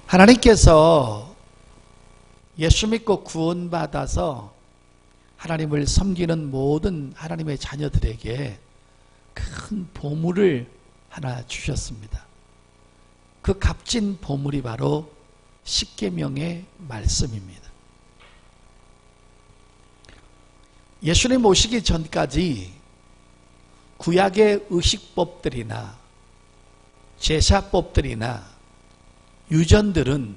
하나님께서 예수 믿고 구원받아서 하나님을 섬기는 모든 하나님의 자녀들에게 큰 보물을 하나 주셨습니다. 그 값진 보물이 바로 십계명의 말씀입니다. 예수님 오시기 전까지 구약의 의식법들이나 제사법들이나 유전들은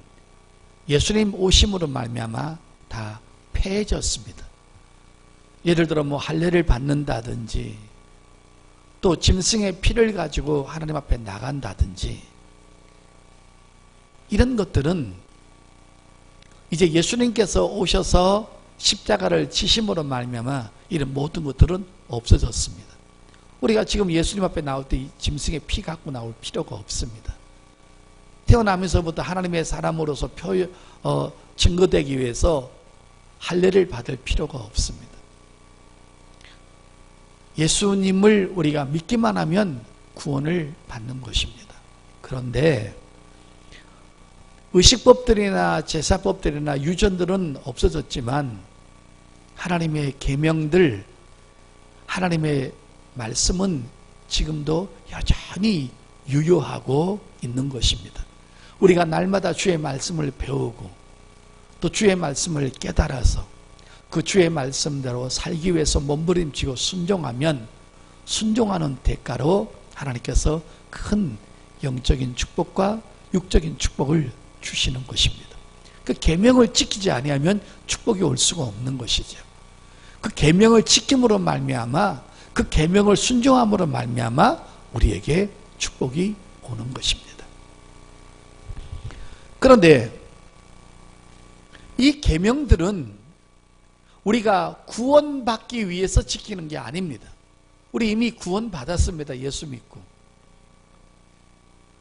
예수님 오심으로 말미암아 다 폐해졌습니다. 예를 들어 할례를 받는다든지 또 짐승의 피를 가지고 하나님 앞에 나간다든지 이런 것들은 이제 예수님께서 오셔서 십자가를 지심으로 말미암아 이런 모든 것들은 없어졌습니다. 우리가 지금 예수님 앞에 나올 때 이 짐승의 피 갖고 나올 필요가 없습니다. 태어나면서부터 하나님의 사람으로서 증거되기 위해서 할례를 받을 필요가 없습니다. 예수님을 우리가 믿기만 하면 구원을 받는 것입니다. 그런데 의식법들이나 제사법들이나 유전들은 없어졌지만 하나님의 계명들, 하나님의 말씀은 지금도 여전히 유효하고 있는 것입니다. 우리가 날마다 주의 말씀을 배우고 또 주의 말씀을 깨달아서 그 주의 말씀대로 살기 위해서 몸부림치고 순종하면 순종하는 대가로 하나님께서 큰 영적인 축복과 육적인 축복을 주시는 것입니다. 그 계명을 지키지 아니하면 축복이 올 수가 없는 것이죠. 그 계명을 지킴으로 말미암아 그 계명을 순종함으로 말미암아 우리에게 축복이 오는 것입니다. 그런데 이 계명들은 우리가 구원받기 위해서 지키는 게 아닙니다. 우리 이미 구원받았습니다. 예수 믿고.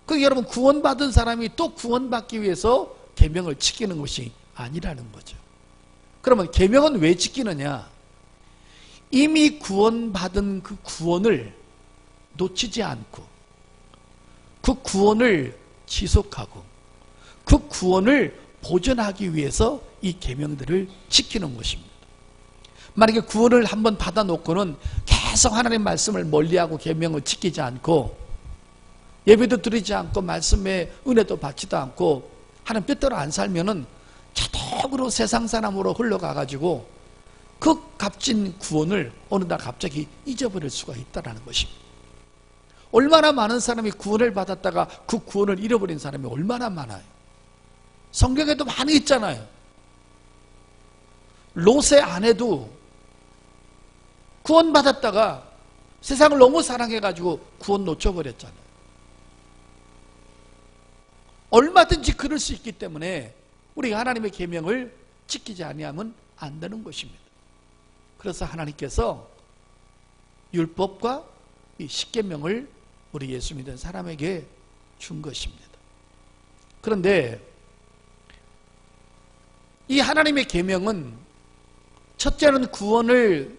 그 여러분 구원받은 사람이 또 구원받기 위해서 계명을 지키는 것이 아니라는 거죠. 그러면 계명은 왜 지키느냐? 이미 구원받은 그 구원을 놓치지 않고 그 구원을 지속하고 그 구원을 보존하기 위해서 이 계명들을 지키는 것입니다. 만약에 구원을 한번 받아놓고는 계속 하나님 말씀을 멀리하고 계명을 지키지 않고 예배도 드리지 않고 말씀의 은혜도 받지도 않고 하나님 뜻대로 안 살면은 자동으로 세상 사람으로 흘러가가지고 그 값진 구원을 어느 날 갑자기 잊어버릴 수가 있다는 것입니다. 얼마나 많은 사람이 구원을 받았다가 그 구원을 잃어버린 사람이 얼마나 많아요. 성경에도 많이 있잖아요. 롯의 아내도 구원받았다가 세상을 너무 사랑해가지고 구원 놓쳐버렸잖아요. 얼마든지 그럴 수 있기 때문에 우리가 하나님의 계명을 지키지 아니하면 안 되는 것입니다. 그래서 하나님께서 율법과 이 십계명을 우리 예수 믿는 사람에게 준 것입니다. 그런데 이 하나님의 계명은 첫째는 구원을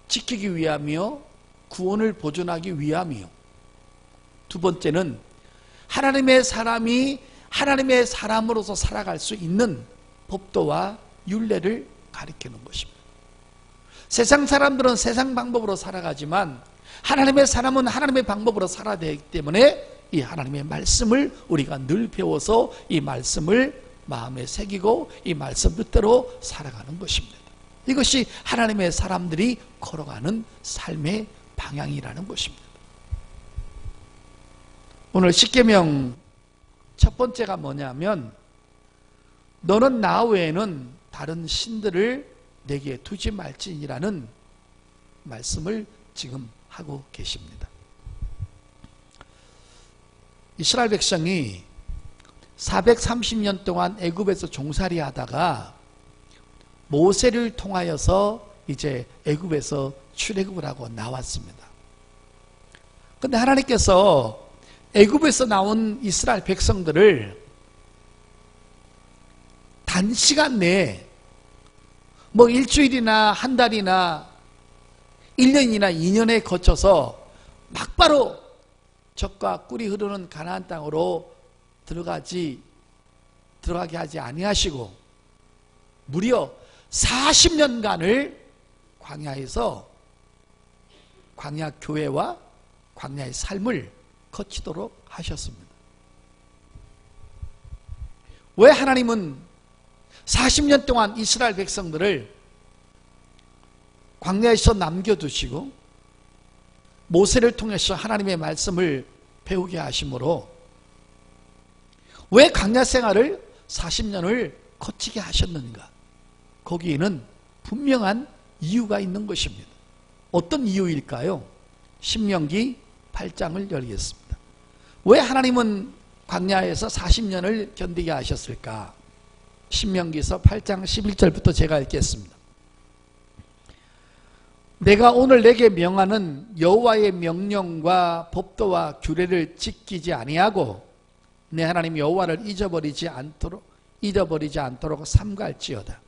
지키기 위함이요, 구원을 보존하기 위함이요, 두 번째는 하나님의 사람이 하나님의 사람으로서 살아갈 수 있는 법도와 율례를 가리키는 것입니다. 세상 사람들은 세상 방법으로 살아가지만 하나님의 사람은 하나님의 방법으로 살아야 되기 때문에 이 하나님의 말씀을 우리가 늘 배워서 이 말씀을 마음에 새기고 이 말씀 뜻대로 살아가는 것입니다. 이것이 하나님의 사람들이 걸어가는 삶의 방향이라는 것입니다. 오늘 십계명 첫 번째가 뭐냐면 너는 나 외에는 다른 신들을 내게 두지 말지니라는 말씀을 지금 하고 계십니다. 이스라엘 백성이 430년 동안 애굽에서 종살이 하다가 모세를 통하여서 이제 애굽에서 출애굽을 하고 나왔습니다. 그런데 하나님께서 애굽에서 나온 이스라엘 백성들을 단시간 내에 일주일이나 한 달이나 1년이나 2년에 거쳐서 막바로 젖과 꿀이 흐르는 가나안 땅으로 들어가지 들어가게 하지 아니하시고 무려 40년간을 광야에서 광야 교회와 광야의 삶을 거치도록 하셨습니다. 왜 하나님은 40년 동안 이스라엘 백성들을 광야에서 남겨두시고 모세를 통해서 하나님의 말씀을 배우게 하심으로 왜 광야 생활을 40년을 거치게 하셨는가? 거기에는 분명한 이유가 있는 것입니다. 어떤 이유일까요? 신명기 8장을 열겠습니다. 왜 하나님은 광야에서 40년을 견디게 하셨을까? 신명기서 8장 11절부터 제가 읽겠습니다. 내가 오늘 내게 명하는 여호와의 명령과 법도와 규례를 지키지 아니하고 내 하나님 여호와를 잊어버리지 않도록 삼갈지어다.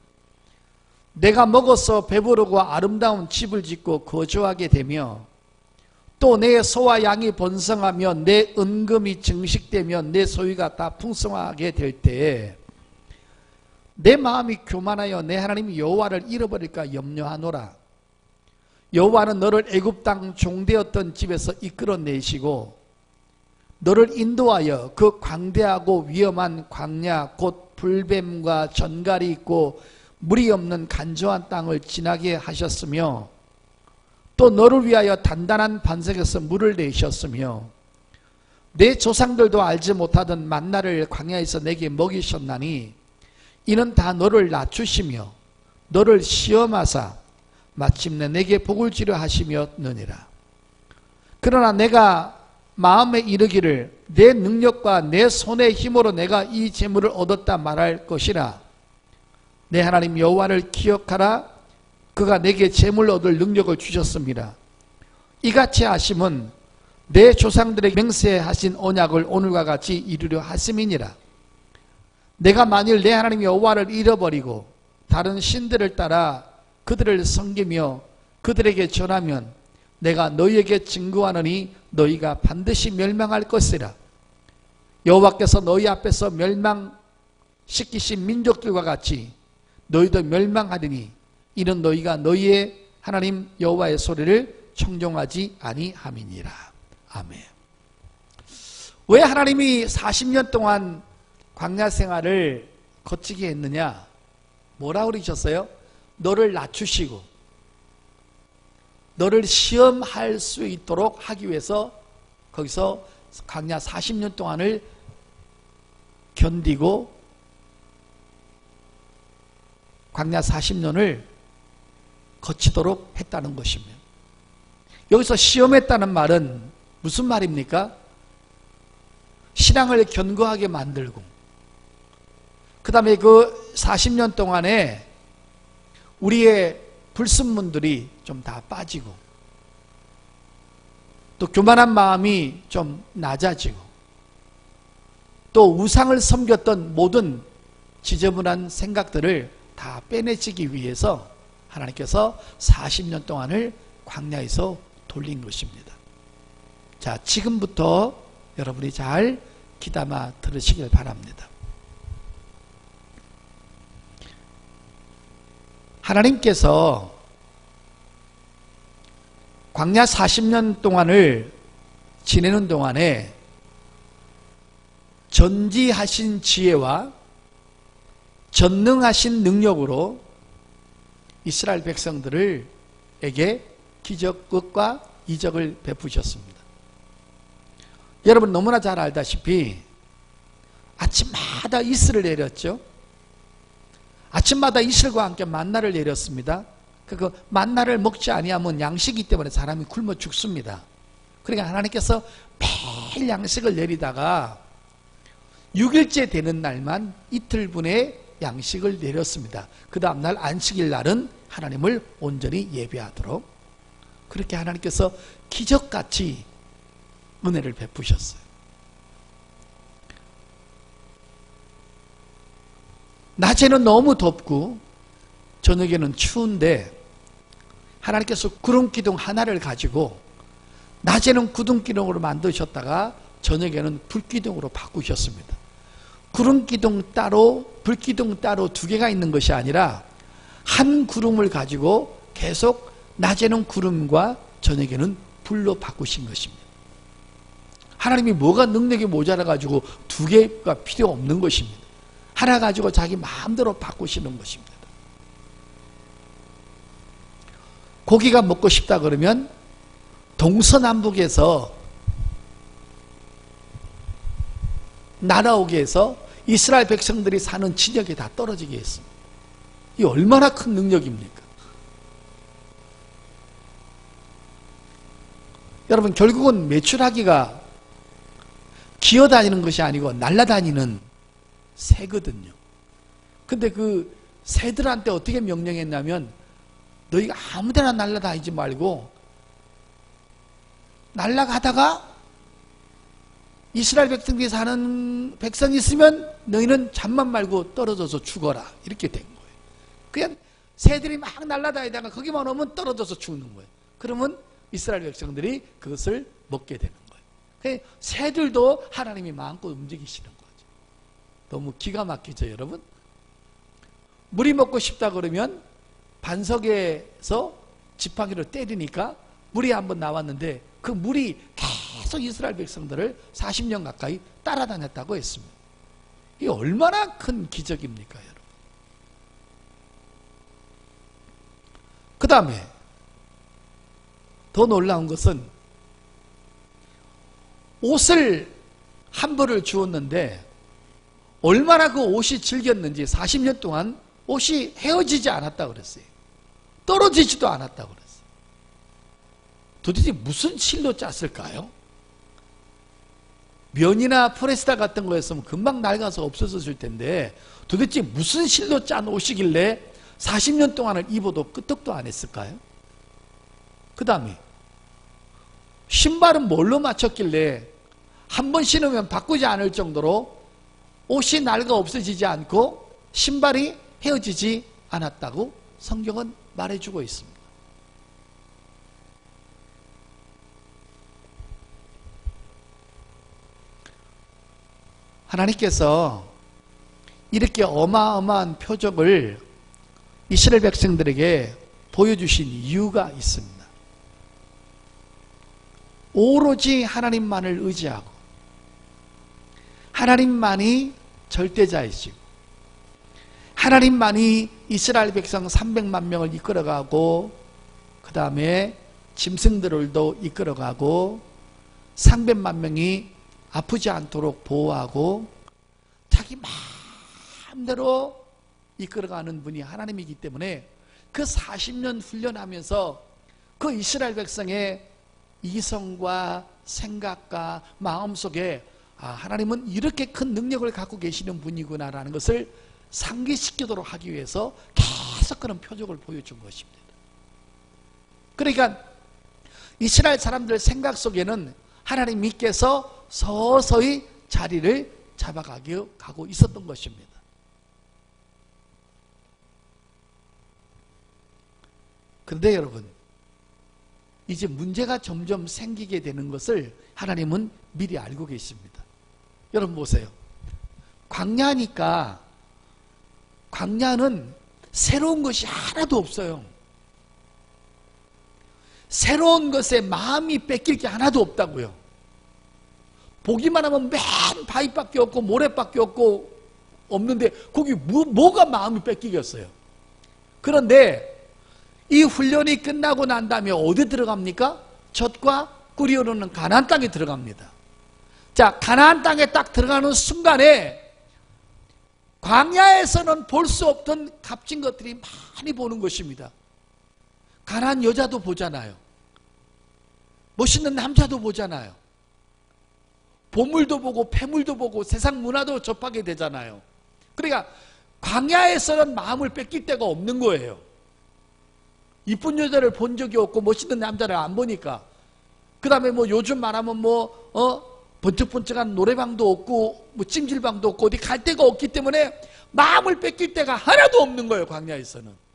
내가 먹어서 배부르고 아름다운 집을 짓고 거주하게 되며 또 내 소와 양이 번성하며 내 은금이 증식되며 내 소유가 다 풍성하게 될 때에 내 마음이 교만하여 내 하나님 여호와를 잃어버릴까 염려하노라. 여호와는 너를 애굽 땅 종되었던 집에서 이끌어내시고 너를 인도하여 그 광대하고 위험한 광야 곧 불뱀과 전갈이 있고 물이 없는 간조한 땅을 지나게 하셨으며 또 너를 위하여 단단한 반석에서 물을 내셨으며 내 조상들도 알지 못하던 만나를 광야에서 내게 먹이셨나니 이는 다 너를 낮추시며 너를 시험하사 마침내 내게 복을 주려 하시며느니라. 그러나 내가 마음에 이르기를 내 능력과 내 손의 힘으로 내가 이 재물을 얻었다 말할 것이라. 내 하나님 여호와를 기억하라. 그가 내게 재물 얻을 능력을 주셨습니다. 이같이 하심은 내 조상들에게 맹세하신 언약을 오늘과 같이 이루려 하심이니라. 내가 만일 내 하나님 여호와를 잃어버리고 다른 신들을 따라 그들을 섬기며 그들에게 전하면 내가 너희에게 증거하노니 너희가 반드시 멸망할 것이라. 여호와께서 너희 앞에서 멸망시키신 민족들과 같이 너희도 멸망하리니 이는 너희가 너희의 하나님 여호와의 소리를 청종하지 아니함이니라. 아멘. 왜 하나님이 40년 동안 광야 생활을 거치게 했느냐? 뭐라 그러셨어요? 너를 낮추시고 너를 시험할 수 있도록 하기 위해서 거기서 광야 40년 동안을 견디고 광야 40년을 거치도록 했다는 것입니다. 여기서 시험했다는 말은 무슨 말입니까? 신앙을 견고하게 만들고 그 다음에 그 40년 동안에 우리의 불순물들이 좀 다 빠지고 또 교만한 마음이 좀 낮아지고 또 우상을 섬겼던 모든 지저분한 생각들을 다 빼내시기 위해서 하나님께서 40년 동안을 광야에서 돌린 것입니다. 자, 지금부터 여러분이 잘 귀담아 들으시길 바랍니다. 하나님께서 광야 40년 동안을 지내는 동안에 전지하신 지혜와 전능하신 능력으로 이스라엘 백성들에게 기적과 이적을 베푸셨습니다. 여러분 너무나 잘 알다시피 아침마다 이슬을 내렸죠. 아침마다 이슬과 함께 만나를 내렸습니다. 그 만나를 먹지 아니하면 양식이기 때문에 사람이 굶어 죽습니다. 그러니까 하나님께서 매일 양식을 내리다가 6일째 되는 날만 이틀분의 양식을 내렸습니다. 그 다음날 안식일 날은 하나님을 온전히 예배하도록 그렇게 하나님께서 기적같이 은혜를 베푸셨어요. 낮에는 너무 덥고 저녁에는 추운데 하나님께서 구름기둥 하나를 가지고 낮에는 구름기둥으로 만드셨다가 저녁에는 불기둥으로 바꾸셨습니다. 구름 기둥 따로 불 기둥 따로 두 개가 있는 것이 아니라 한 구름을 가지고 계속 낮에는 구름과 저녁에는 불로 바꾸신 것입니다. 하나님이 뭐가 능력이 모자라 가지고 두 개가 필요 없는 것입니다. 하나 가지고 자기 마음대로 바꾸시는 것입니다. 고기가 먹고 싶다 그러면 동서남북에서 날아오게 해서 이스라엘 백성들이 사는 지역에 다 떨어지게 했습니다. 이 얼마나 큰 능력입니까? 여러분, 결국은 메추라기가 기어다니는 것이 아니고 날아다니는 새거든요. 근데 그 새들한테 어떻게 명령했냐면 너희가 아무데나 날아다니지 말고 날아가다가 이스라엘 백성들이 사는 백성이 있으면 너희는 잠만 말고 떨어져서 죽어라. 이렇게 된 거예요. 그냥 새들이 막 날아다니다가 거기만 오면 떨어져서 죽는 거예요. 그러면 이스라엘 백성들이 그것을 먹게 되는 거예요. 새들도 하나님이 마음껏 움직이시는 거죠. 너무 기가 막히죠, 여러분? 물이 먹고 싶다 그러면 반석에서 지팡이로 때리니까 물이 한번 나왔는데 그 물이 계속 이스라엘 백성들을 40년 가까이 따라다녔다고 했습니다. 이게 얼마나 큰 기적입니까, 여러분? 그 다음에 더 놀라운 것은 옷을 한 벌을 주었는데 얼마나 그 옷이 질겼는지 40년 동안 옷이 헤어지지 않았다고 그랬어요. 떨어지지도 않았다고 그랬어요. 도대체 무슨 실로 짰을까요? 면이나 포레스타 같은 거였으면 금방 낡아서 없어졌을 텐데 도대체 무슨 실로 짠 옷이길래 40년 동안을 입어도 끄떡도 안 했을까요? 그 다음에 신발은 뭘로 맞췄길래 한 번 신으면 바꾸지 않을 정도로 옷이 낡아 없어지지 않고 신발이 헤어지지 않았다고 성경은 말해주고 있습니다. 하나님께서 이렇게 어마어마한 표적을 이스라엘 백성들에게 보여주신 이유가 있습니다. 오로지 하나님만을 의지하고 하나님만이 절대자이시고 하나님만이 이스라엘 백성 300만 명을 이끌어가고 그 다음에 짐승들도 이끌어가고 300만 명이 아프지 않도록 보호하고 자기 마음대로 이끌어가는 분이 하나님이기 때문에 그 40년 훈련하면서 그 이스라엘 백성의 이성과 생각과 마음속에 하나님은 이렇게 큰 능력을 갖고 계시는 분이구나라는 것을 상기시키도록 하기 위해서 계속 그런 표적을 보여준 것입니다. 그러니까 이스라엘 사람들 생각 속에는 하나님께서 서서히 자리를 잡아가고 있었던 것입니다. 그런데 여러분, 이제 문제가 점점 생기게 되는 것을 하나님은 미리 알고 계십니다. 여러분 보세요. 광야니까 광야는 새로운 것이 하나도 없어요. 새로운 것에 마음이 뺏길 게 하나도 없다고요. 보기만 하면 맨 바위밖에 없고 모래밖에 없는데 거기 뭐가 마음이 뺏기겠어요. 그런데 이 훈련이 끝나고 난 다음에 어디 들어갑니까? 젖과 꿀이 흐르는 가나안 땅에 들어갑니다. 자, 가나안 땅에 딱 들어가는 순간에 광야에서는 볼 수 없던 값진 것들이 많이 보는 것입니다. 가나안 여자도 보잖아요. 멋있는 남자도 보잖아요. 보물도 보고 폐물도 보고 세상 문화도 접하게 되잖아요. 그러니까 광야에서는 마음을 뺏길 데가 없는 거예요. 이쁜 여자를 본 적이 없고 멋있는 남자를 안 보니까. 그 다음에 뭐 요즘 말하면 번쩍번쩍한 노래방도 없고 찜질방도 없고 어디 갈 데가 없기 때문에 마음을 뺏길 데가 하나도 없는 거예요. 광야에서는.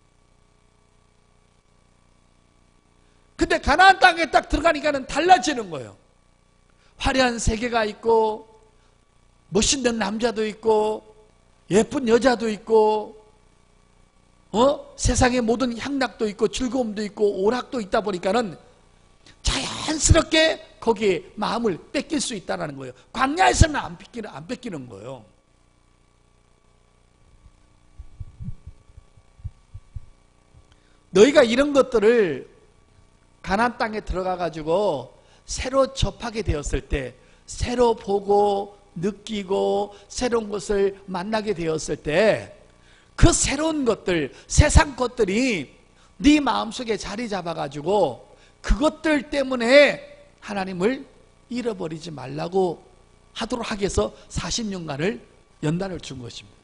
근데 가나안 땅에 딱 들어가니까는 달라지는 거예요. 화려한 세계가 있고 멋있는 남자도 있고 예쁜 여자도 있고 세상의 모든 향락도 있고 즐거움도 있고 오락도 있다 보니까는 자연스럽게 거기에 마음을 뺏길 수 있다는 거예요. 광야에서는 안 뺏기는 거예요. 너희가 이런 것들을 가나안 땅에 들어가 가지고 새로 접하게 되었을 때, 새로 보고 느끼고 새로운 것을 만나게 되었을 때, 그 새로운 것들, 세상 것들이 네 마음속에 자리 잡아가지고 그것들 때문에 하나님을 잃어버리지 말라고 하도록 하기 위해서 40년간을 연단을 준 것입니다.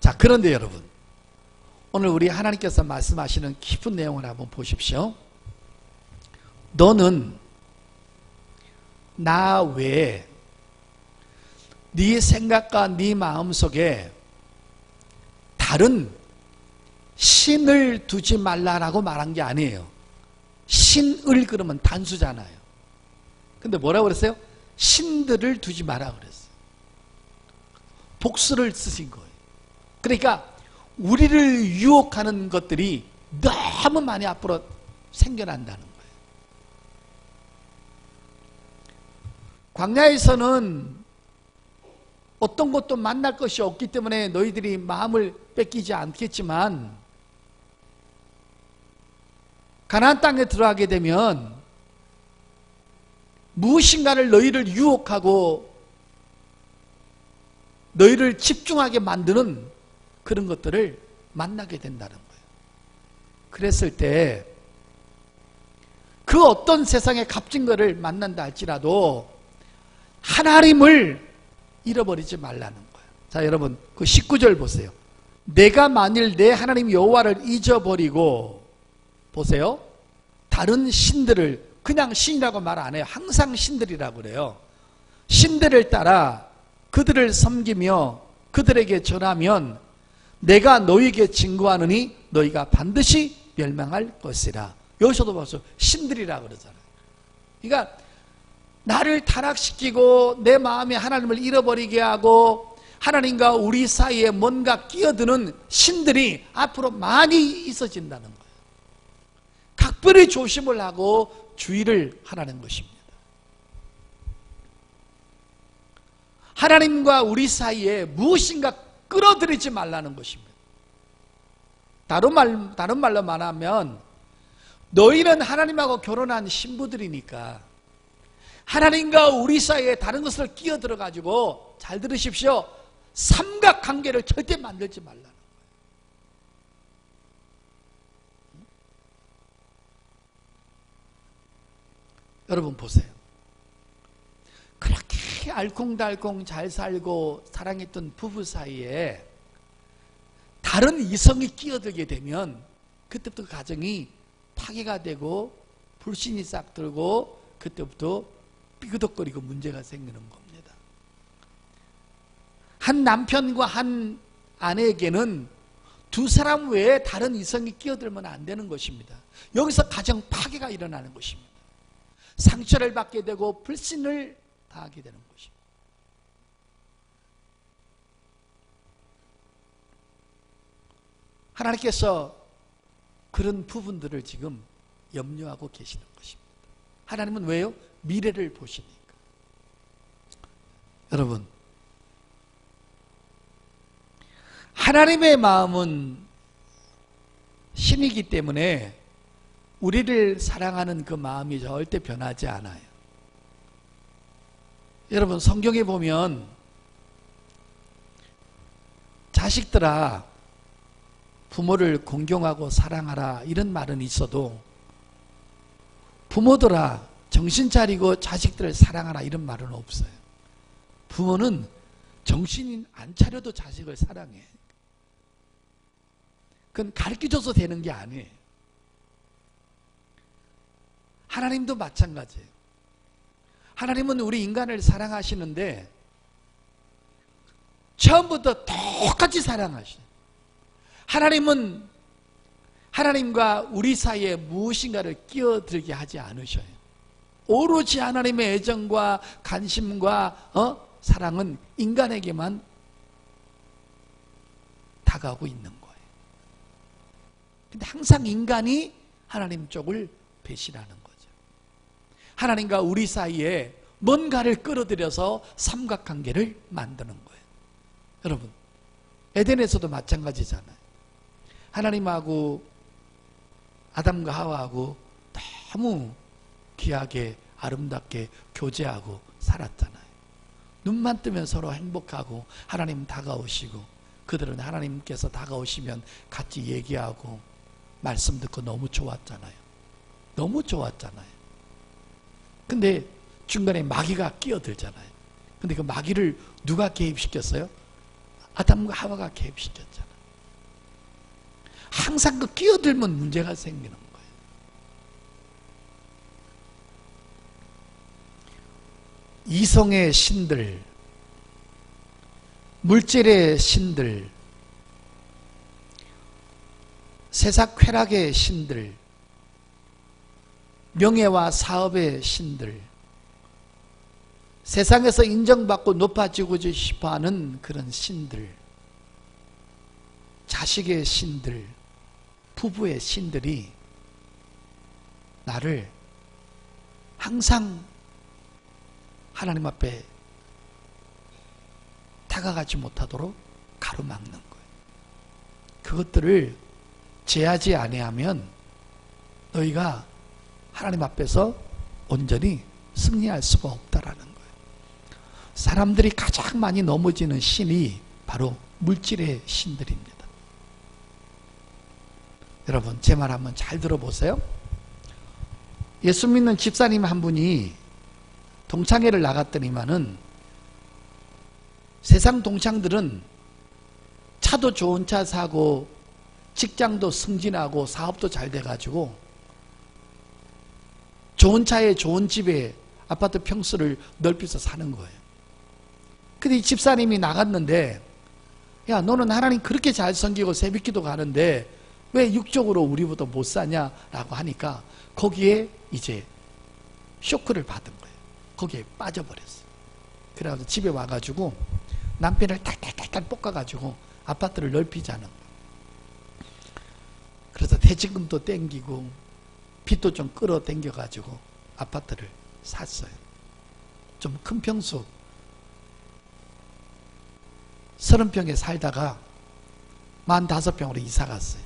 자, 그런데 여러분, 오늘 우리 하나님께서 말씀하시는 깊은 내용을 한번 보십시오. 너는 나 외에 네 생각과 네 마음속에 다른 신을 두지 말라라고 말한 게 아니에요. 신을 그러면 단수잖아요. 근데 뭐라고 그랬어요? 신들을 두지 마라 그랬어요. 복수를 쓰신 거예요. 그러니까 우리를 유혹하는 것들이 너무 많이 앞으로 생겨난다는 거예요. 광야에서는 어떤 것도 만날 것이 없기 때문에 너희들이 마음을 뺏기지 않겠지만, 가나안 땅에 들어가게 되면 무엇인가를 너희를 유혹하고 너희를 집중하게 만드는 그런 것들을 만나게 된다는 거예요. 그랬을 때 그 어떤 세상의 값진 것을 만난다 할지라도 하나님을 잃어버리지 말라는 거예요. 자, 여러분 그 19절 보세요. 내가 만일 내 하나님 여호와를 잊어버리고, 보세요, 다른 신들을, 그냥 신이라고 말 안 해요. 항상 신들이라고 그래요. 신들을 따라 그들을 섬기며 그들에게 절하면 내가 너희에게 증거하느니 너희가 반드시 멸망할 것이라. 여기서도 봐서 신들이라고 그러잖아요. 그러니까 나를 타락시키고 내 마음에 하나님을 잃어버리게 하고 하나님과 우리 사이에 뭔가 끼어드는 신들이 앞으로 많이 있어진다는 거예요. 각별히 조심을 하고 주의를 하라는 것입니다. 하나님과 우리 사이에 무엇인가 끌어들이지 말라는 것입니다. 다른 말로 말하면 너희는 하나님하고 결혼한 신부들이니까 하나님과 우리 사이에 다른 것을 끼어들어 가지고, 잘 들으십시오, 삼각관계를 절대 만들지 말라는 거예요. 여러분 보세요. 그렇게 알콩달콩 잘 살고 사랑했던 부부 사이에 다른 이성이 끼어들게 되면 그때부터 가정이 파괴가 되고 불신이 싹 들고 그때부터 삐그덕거리고 문제가 생기는 겁니다. 한 남편과 한 아내에게는 두 사람 외에 다른 이성이 끼어들면 안 되는 것입니다. 여기서 가정 파괴가 일어나는 것입니다. 상처를 받게 되고 불신을 당하게 되는 것입니다. 하나님께서 그런 부분들을 지금 염려하고 계시는 것입니다. 하나님은 왜요? 미래를 보시니까. 여러분, 하나님의 마음은 신이기 때문에 우리를 사랑하는 그 마음이 절대 변하지 않아요. 여러분, 성경에 보면 자식들아 부모를 공경하고 사랑하라 이런 말은 있어도 부모들아 정신 차리고 자식들을 사랑하라 이런 말은 없어요. 부모는 정신이 안 차려도 자식을 사랑해. 그건 가르쳐줘서 되는 게 아니에요. 하나님도 마찬가지예요. 하나님은 우리 인간을 사랑하시는데 처음부터 똑같이 사랑하시죠. 하나님은 하나님과 우리 사이에 무엇인가를 끼어들게 하지 않으셔요. 오로지 하나님의 애정과 관심과 사랑은 인간에게만 다가오고 있는 거예요. 근데 항상 인간이 하나님 쪽을 배신하는 거죠. 하나님과 우리 사이에 뭔가를 끌어들여서 삼각관계를 만드는 거예요. 여러분, 에덴에서도 마찬가지잖아요. 하나님하고 아담과 하와하고 너무 귀하게 아름답게 교제하고 살았잖아요. 눈만 뜨면 서로 행복하고 하나님 다가오시고, 그들은 하나님께서 다가오시면 같이 얘기하고 말씀 듣고 너무 좋았잖아요. 너무 좋았잖아요. 근데 중간에 마귀가 끼어들잖아요. 근데 그 마귀를 누가 개입시켰어요? 아담과 하와가 개입시켰잖아요. 항상 그 끼어들면 문제가 생기는 거예요. 이성의 신들, 물질의 신들, 세상 쾌락의 신들, 명예와 사업의 신들, 세상에서 인정받고 높아지고 싶어하는 그런 신들, 자식의 신들, 부부의 신들이 나를 항상 하나님 앞에 다가가지 못하도록 가로막는 거예요. 그것들을 제하지 아니하면 너희가 하나님 앞에서 온전히 승리할 수가 없다라는 거예요. 사람들이 가장 많이 넘어지는 신이 바로 물질의 신들입니다. 여러분, 제 말 한번 잘 들어보세요. 예수 믿는 집사님 한 분이 동창회를 나갔더니만은 세상 동창들은 차도 좋은 차 사고 직장도 승진하고 사업도 잘 돼가지고 좋은 차에 좋은 집에 아파트 평수를 넓혀서 사는 거예요. 근데 이 집사님이 나갔는데, 야, 너는 하나님 그렇게 잘 섬기고 새벽기도 가는데 왜 육적으로 우리보다 못 사냐? 라고 하니까 거기에 이제 쇼크를 받은 거예요. 거기에 빠져버렸어요. 그래가지고 집에 와가지고 남편을 탈탈탈탈 볶아가지고 아파트를 넓히자는 거예요. 그래서 대지금도 땡기고 빚도 좀 끌어당겨가지고 아파트를 샀어요. 좀 큰 평수 30평에 살다가 45평으로 이사 갔어요.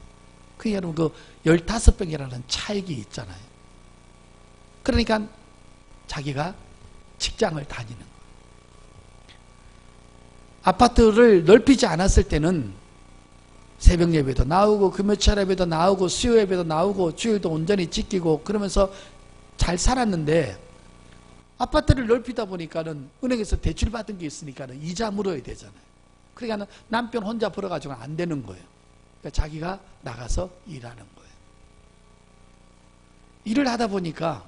그 여러분, 그 15평이라는 차익이 있잖아요. 그러니까 자기가 직장을 다니는 거예요. 아파트를 넓히지 않았을 때는 새벽 예배도 나오고 금요일 예배도 나오고 수요 예배도 나오고 주일도 온전히 지키고 그러면서 잘 살았는데, 아파트를 넓히다 보니까는 은행에서 대출 받은 게 있으니까는 이자 물어야 되잖아요. 그러니까 남편 혼자 벌어가지고는 안 되는 거예요. 그러니까 자기가 나가서 일하는 거예요. 일을 하다 보니까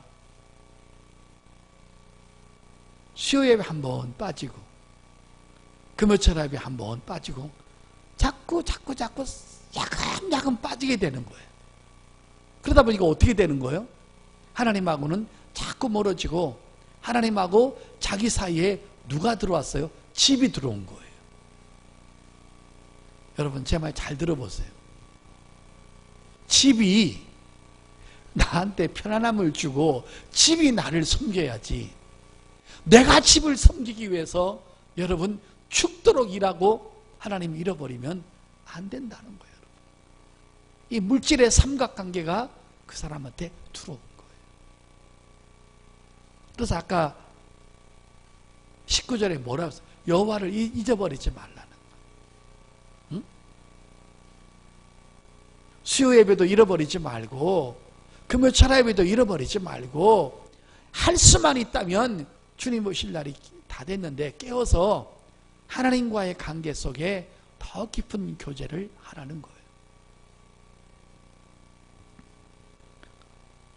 수요 예배 한 번 빠지고 금요일 예배 한 번 빠지고 자꾸 야금야금 빠지게 되는 거예요. 그러다 보니까 어떻게 되는 거예요? 하나님하고는 자꾸 멀어지고 하나님하고 자기 사이에 누가 들어왔어요? 집이 들어온 거예요. 여러분, 제 말 잘 들어보세요. 집이 나한테 편안함을 주고 집이 나를 섬겨야지, 내가 집을 섬기기 위해서 여러분 죽도록 일하고 하나님 잃어버리면 안 된다는 거예요. 여러분. 이 물질의 삼각관계가 그 사람한테 들어온 거예요. 그래서 아까 19절에 뭐라고 했어요? 여호와를 잊어버리지 말라는 거예요. 응? 수요 예배도 잃어버리지 말고 금요 철야 예배도 잃어버리지 말고, 할 수만 있다면 주님 오실 날이 다 됐는데 깨어서 하나님과의 관계 속에 더 깊은 교제를 하라는 거예요.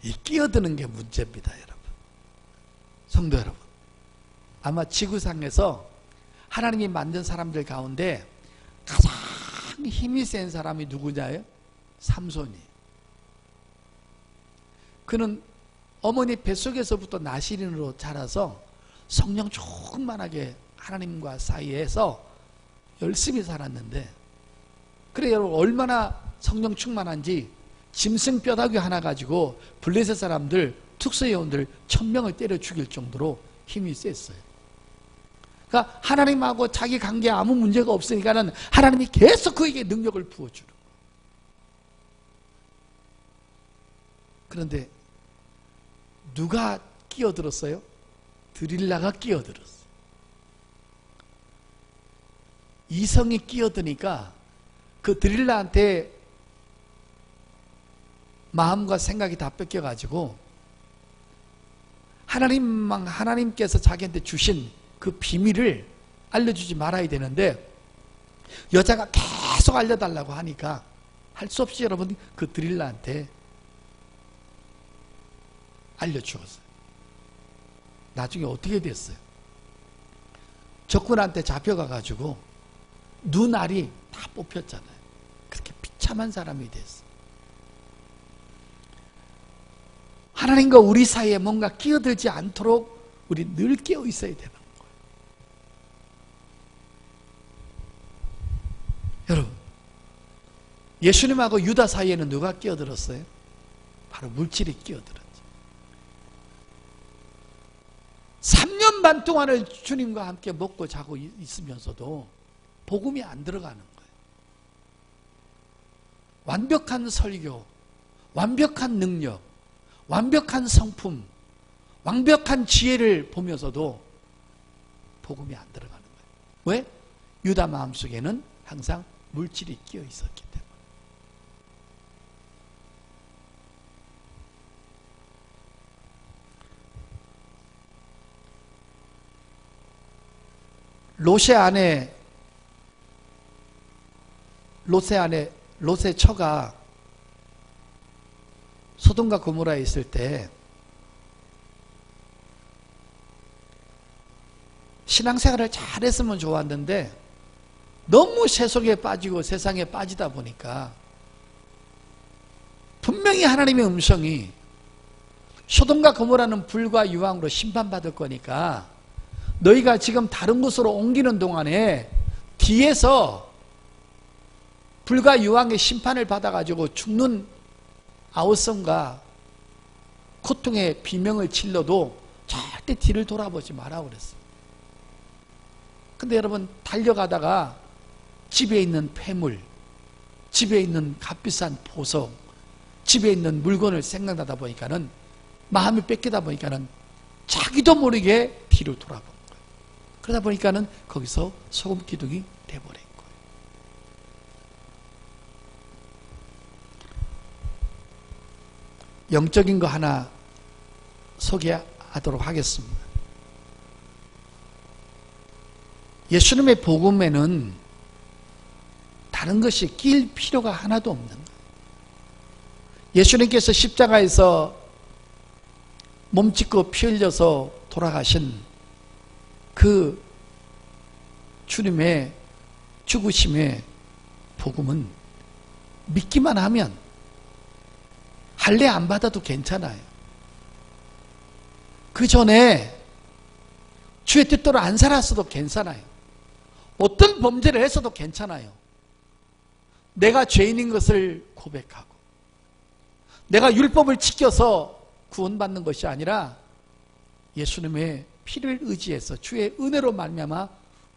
이 끼어드는 게 문제입니다, 여러분. 성도 여러분, 아마 지구상에서 하나님이 만든 사람들 가운데 가장 힘이 센 사람이 누구냐요? 삼손이. 그는 어머니 뱃속에서부터 나시린으로 자라서 성령 충만하게 하나님과 사이에서 열심히 살았는데, 그래 여러분 얼마나 성령 충만한지 짐승 뼈다귀 하나 가지고 블레셋 사람들 특수요원들 1000명을 때려 죽일 정도로 힘이 셌어요. 그러니까 하나님하고 자기 관계에 아무 문제가 없으니까는 하나님이 계속 그에게 능력을 부어주는 거예요. 그런데 누가 끼어들었어요? 드릴라가 끼어들었어요. 이성이 끼어드니까 그 드릴라한테 마음과 생각이 다 뺏겨가지고 하나님께서 자기한테 주신 그 비밀을 알려주지 말아야 되는데 여자가 계속 알려달라고 하니까 할 수 없이 여러분 그 드릴라한테 알려주었어요. 나중에 어떻게 됐어요? 적군한테 잡혀가가지고 눈알이 다 뽑혔잖아요. 그렇게 비참한 사람이 됐어요. 하나님과 우리 사이에 뭔가 끼어들지 않도록 우리 늘 깨어 있어야 되는 거예요. 여러분, 예수님하고 유다 사이에는 누가 끼어들었어요? 바로 물질이 끼어들었죠. 3년 반 동안을 주님과 함께 먹고 자고 있으면서도 복음이 안 들어가는 거예요. 완벽한 설교, 완벽한 능력, 완벽한 성품, 완벽한 지혜를 보면서도 복음이 안 들어가는 거예요. 왜? 유다 마음속에는 항상 물질이 끼어 있었기 때문에. 롯의 처가 소돔과 고모라에 있을 때 신앙생활을 잘했으면 좋았는데 너무 세속에 빠지고 세상에 빠지다 보니까 분명히 하나님의 음성이 소돔과 고모라는 불과 유황으로 심판받을 거니까 너희가 지금 다른 곳으로 옮기는 동안에 뒤에서 불과 유황의 심판을 받아가지고 죽는 아우성과 고통의 비명을 질러도 절대 뒤를 돌아보지 마라 그랬어요. 근데 여러분 달려가다가 집에 있는 폐물, 집에 있는 값비싼 보석, 집에 있는 물건을 생각나다 보니까는 마음이 뺏기다 보니까는 자기도 모르게 뒤를 돌아본 거예요. 그러다 보니까는 거기서 소금 기둥이 돼버린 거예요. 영적인 거 하나 소개하도록 하겠습니다. 예수님의 복음에는 다른 것이 끼일 필요가 하나도 없는 거예요. 예수님께서 십자가에서 몸짓고 피 흘려서 돌아가신 그 주님의 죽으심의 복음은 믿기만 하면 할례 안 받아도 괜찮아요. 그 전에 주의 뜻대로 안 살았어도 괜찮아요. 어떤 범죄를 했어도 괜찮아요. 내가 죄인인 것을 고백하고 내가 율법을 지켜서 구원받는 것이 아니라 예수님의 피를 의지해서 주의 은혜로 말미암아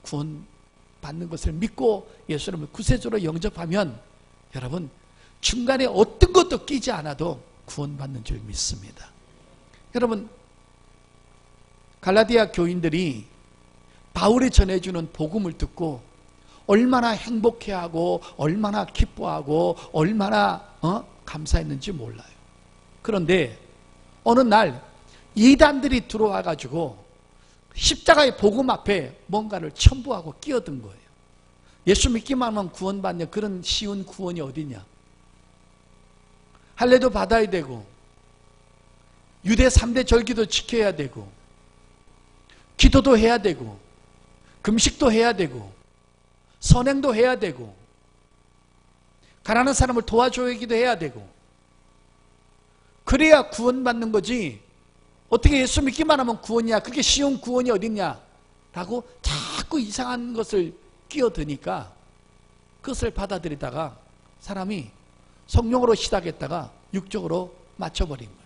구원받는 것을 믿고 예수님을 구세주로 영접하면 여러분 중간에 어떤 것도 끼지 않아도 구원받는 줄 믿습니다. 여러분 갈라디아 교인들이 바울이 전해주는 복음을 듣고 얼마나 행복해하고 얼마나 기뻐하고 얼마나 감사했는지 몰라요. 그런데 어느 날 이단들이 들어와 가지고 십자가의 복음 앞에 뭔가를 첨부하고 끼어든 거예요. 예수 믿기만 하면 구원받는 그런 쉬운 구원이 어디냐. 할례도 받아야 되고 유대 3대 절기도 지켜야 되고 기도도 해야 되고 금식도 해야 되고 선행도 해야 되고 가난한 사람을 도와주기도 해야 되고 그래야 구원받는 거지. 어떻게 예수 믿기만 하면 구원이야? 그렇게 쉬운 구원이 어딨냐? 라고 자꾸 이상한 것을 끼어드니까 그것을 받아들이다가 사람이 성령으로 시작했다가 육적으로 맞춰버린 거예요.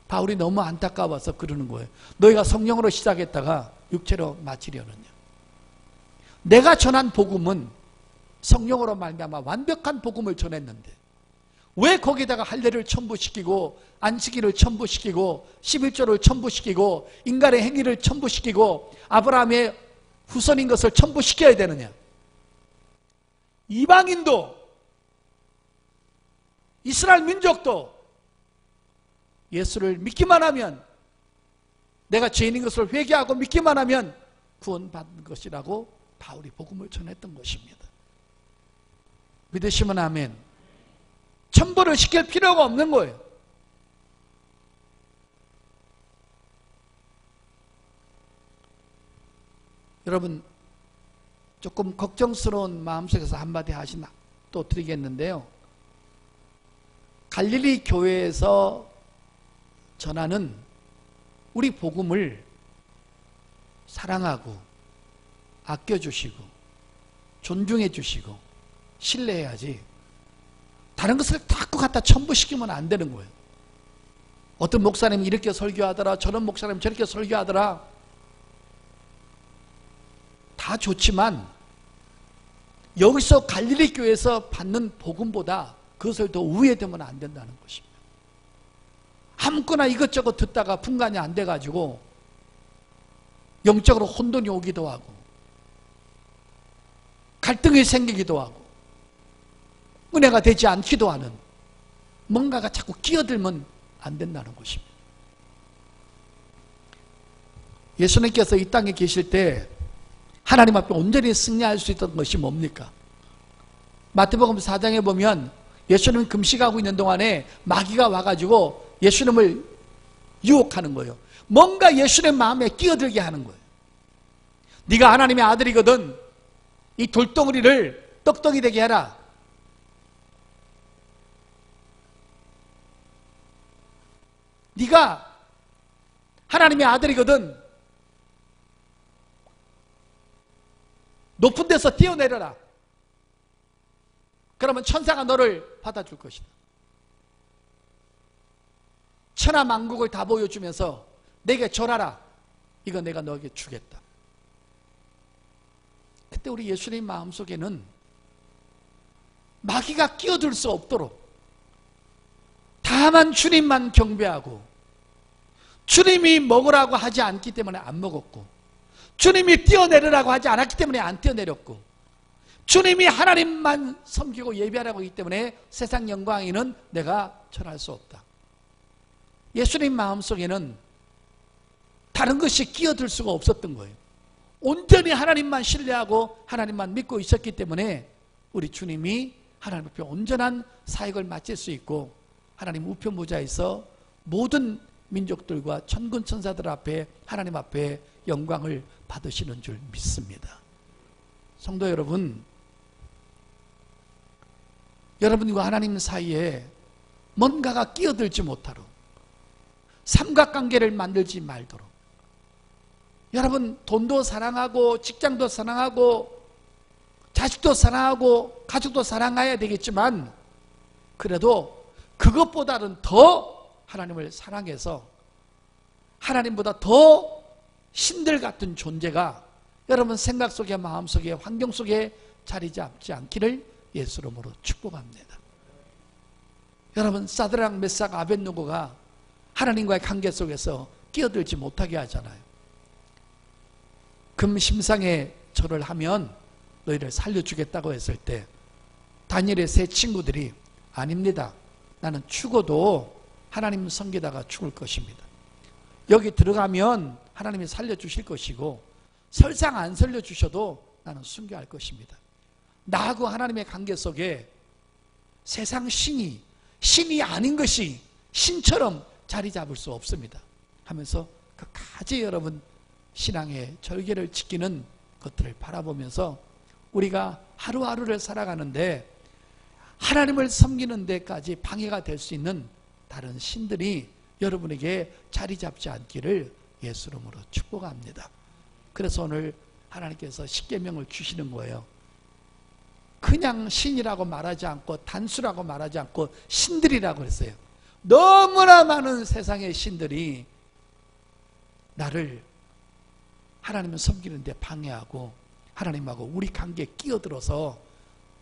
바울이 너무 안타까워서 그러는 거예요. 너희가 성령으로 시작했다가 육체로 마치려느냐. 내가 전한 복음은 성령으로 말미암아 완벽한 복음을 전했는데 왜 거기다가 할례를 첨부시키고 안식일을 첨부시키고 11조를 첨부시키고 인간의 행위를 첨부시키고 아브라함의 후손인 것을 첨부시켜야 되느냐. 이방인도 이스라엘 민족도 예수를 믿기만 하면, 내가 죄인인 것을 회개하고 믿기만 하면 구원받는 것이라고 바울이 복음을 전했던 것입니다. 믿으시면 아멘. 첨부를 시킬 필요가 없는 거예요. 여러분, 조금 걱정스러운 마음속에서 한마디 하시나 또 드리겠는데요. 갈릴리 교회에서 전하는 우리 복음을 사랑하고 아껴주시고 존중해 주시고 신뢰해야지 다른 것을 자꾸 갖다 첨부시키면 안 되는 거예요. 어떤 목사님이 이렇게 설교하더라, 저런 목사님이 저렇게 설교하더라. 다 좋지만 여기서 갈릴리 교회에서 받는 복음보다 그것을 더 우회되면 안 된다는 것입니다. 아무거나 이것저것 듣다가 분간이 안 돼가지고 영적으로 혼돈이 오기도 하고 갈등이 생기기도 하고 은혜가 되지 않기도 하는 뭔가가 자꾸 끼어들면 안 된다는 것입니다. 예수님께서 이 땅에 계실 때 하나님 앞에 온전히 승리할 수 있던 것이 뭡니까? 마태복음 4장에 보면 예수님이 금식하고 있는 동안에 마귀가 와가지고 예수님을 유혹하는 거예요. 뭔가 예수님 마음에 끼어들게 하는 거예요. 네가 하나님의 아들이거든 이 돌덩어리를 떡덩이 되게 해라. 네가 하나님의 아들이거든 높은 데서 뛰어내려라. 그러면 천사가 너를 받아줄 것이다. 천하 만국을 다 보여주면서 내게 절하라. 이거 내가 너에게 주겠다. 그때 우리 예수님 마음속에는 마귀가 끼어들 수 없도록 다만 주님만 경배하고 주님이 먹으라고 하지 않기 때문에 안 먹었고 주님이 뛰어내리라고 하지 않았기 때문에 안 뛰어내렸고 주님이 하나님만 섬기고 예배하라고 하기 때문에 세상 영광에는 내가 절할 수 없다. 예수님 마음속에는 다른 것이 끼어들 수가 없었던 거예요. 온전히 하나님만 신뢰하고 하나님만 믿고 있었기 때문에 우리 주님이 하나님 앞에 온전한 사역을 마칠 수 있고 하나님 우편보좌에서 모든 민족들과 천군 천사들 앞에 하나님 앞에 영광을 받으시는 줄 믿습니다. 성도 여러분, 여러분과 하나님 사이에 뭔가가 끼어들지 못하도록 삼각관계를 만들지 말도록 여러분 돈도 사랑하고 직장도 사랑하고 자식도 사랑하고 가족도 사랑해야 되겠지만 그래도 그것보다는 더 하나님을 사랑해서 하나님보다 더 신들 같은 존재가 여러분 생각 속에 마음 속에 환경 속에 자리 잡지 않기를 예수 이름으로 축복합니다. 여러분 사드락 메삭 아벳느고가 하나님과의 관계 속에서 끼어들지 못하게 하잖아요. 금 심상에 절을 하면 너희를 살려주겠다고 했을 때 다니엘의 세 친구들이 아닙니다. 나는 죽어도 하나님 섬기다가 죽을 것입니다. 여기 들어가면 하나님이 살려주실 것이고 설상 안 살려주셔도 나는 순교할 것입니다. 나하고 하나님의 관계 속에 세상 신이 아닌 것이 신처럼 자리 잡을 수 없습니다 하면서 끝까지 여러분 신앙의 절개를 지키는 것들을 바라보면서 우리가 하루하루를 살아가는데 하나님을 섬기는 데까지 방해가 될 수 있는 다른 신들이 여러분에게 자리 잡지 않기를 예수 이름으로 축복합니다. 그래서 오늘 하나님께서 십계명을 주시는 거예요. 그냥 신이라고 말하지 않고 단수라고 말하지 않고 신들이라고 그랬어요. 너무나 많은 세상의 신들이 나를 하나님을 섬기는데 방해하고 하나님하고 우리 관계에 끼어들어서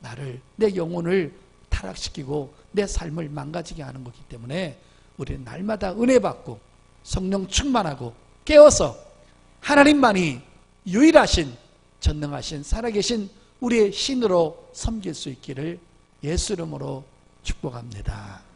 나를, 내 영혼을 타락시키고 내 삶을 망가지게 하는 거기 때문에 우리는 날마다 은혜 받고 성령 충만하고 깨어서 하나님만이 유일하신 전능하신 살아계신 우리의 신으로 섬길 수 있기를 예수 이름으로 축복합니다.